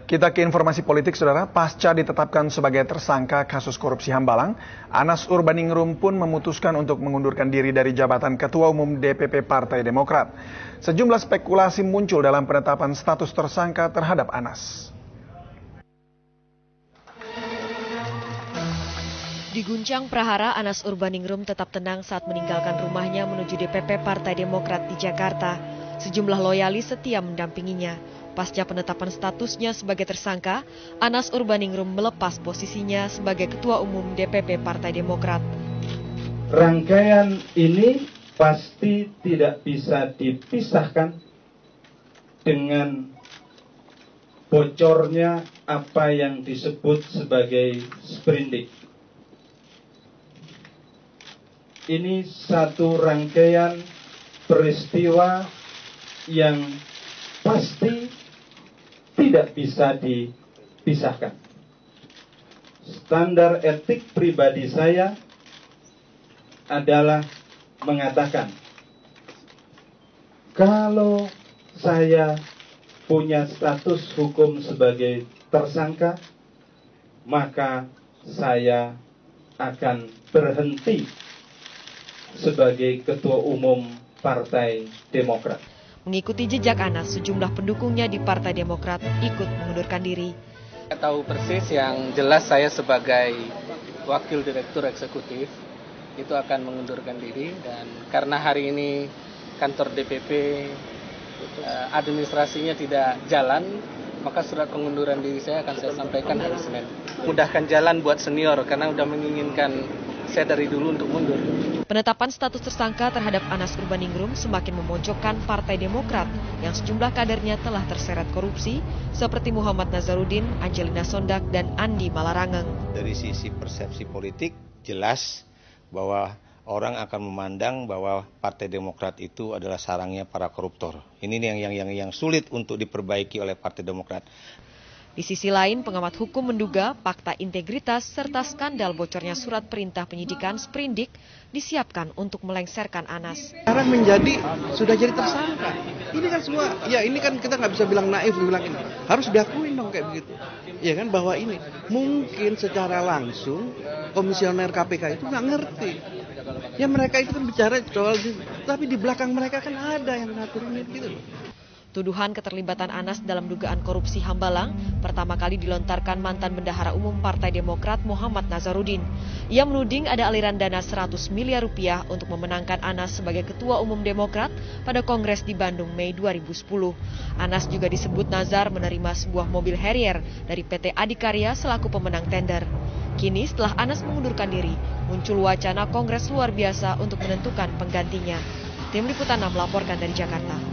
Kita ke informasi politik, Saudara. Pasca ditetapkan sebagai tersangka kasus korupsi Hambalang, Anas Urbaningrum pun memutuskan untuk mengundurkan diri dari jabatan Ketua Umum DPP Partai Demokrat. Sejumlah spekulasi muncul dalam penetapan status tersangka terhadap Anas. Diguncang prahara, Anas Urbaningrum tetap tenang saat meninggalkan rumahnya menuju DPP Partai Demokrat di Jakarta. Sejumlah loyalis setia mendampinginya. Pasca penetapan statusnya sebagai tersangka, Anas Urbaningrum melepas posisinya sebagai Ketua Umum DPP Partai Demokrat. Rangkaian ini pasti tidak bisa dipisahkan dengan bocornya apa yang disebut sebagai sprindik. Ini satu rangkaian peristiwa yang pasti tidak bisa dipisahkan. Standar etik pribadi saya adalah mengatakan, kalau saya punya status hukum sebagai tersangka, maka saya akan berhenti sebagai Ketua Umum Partai Demokrat. Mengikuti jejak Anas, sejumlah pendukungnya di Partai Demokrat ikut mengundurkan diri. Saya tahu persis, yang jelas saya sebagai Wakil Direktur Eksekutif itu akan mengundurkan diri, dan karena hari ini kantor DPP administrasinya tidak jalan, maka surat pengunduran diri saya akan saya sampaikan hari Senin. Mudahkan jalan buat senior karena udah menginginkan saya dari dulu untuk mundur. Penetapan status tersangka terhadap Anas Urbaningrum semakin memojokkan Partai Demokrat yang sejumlah kadernya telah terseret korupsi seperti Muhammad Nazarudin, Angelina Sondak, dan Andi Malarangeng. Dari sisi persepsi politik jelas bahwa orang akan memandang bahwa Partai Demokrat itu adalah sarangnya para koruptor. Ini yang sulit untuk diperbaiki oleh Partai Demokrat. Di sisi lain, pengamat hukum menduga fakta integritas serta skandal bocornya surat perintah penyidikan sprindik disiapkan untuk melengsarkan Anas. Sekarang sudah jadi tersangka. Ini kan semua, ya ini kan kita nggak bisa bilang naif, bilang ini. Harus diakuin dong kayak begitu. Ya kan, bahwa ini mungkin secara langsung komisioner KPK itu nggak ngerti. Ya mereka itu kan bicara soal, tapi di belakang mereka kan ada yang ngaturin gitu. Tuduhan keterlibatan Anas dalam dugaan korupsi Hambalang pertama kali dilontarkan mantan Bendahara Umum Partai Demokrat Muhammad Nazarudin. Ia menuding ada aliran dana 100 miliar rupiah untuk memenangkan Anas sebagai Ketua Umum Demokrat pada Kongres di Bandung Mei 2010. Anas juga disebut Nazar menerima sebuah mobil Harrier dari PT Adikarya selaku pemenang tender. Kini setelah Anas mengundurkan diri, muncul wacana Kongres luar biasa untuk menentukan penggantinya. Tim Liputan 6 melaporkan dari Jakarta.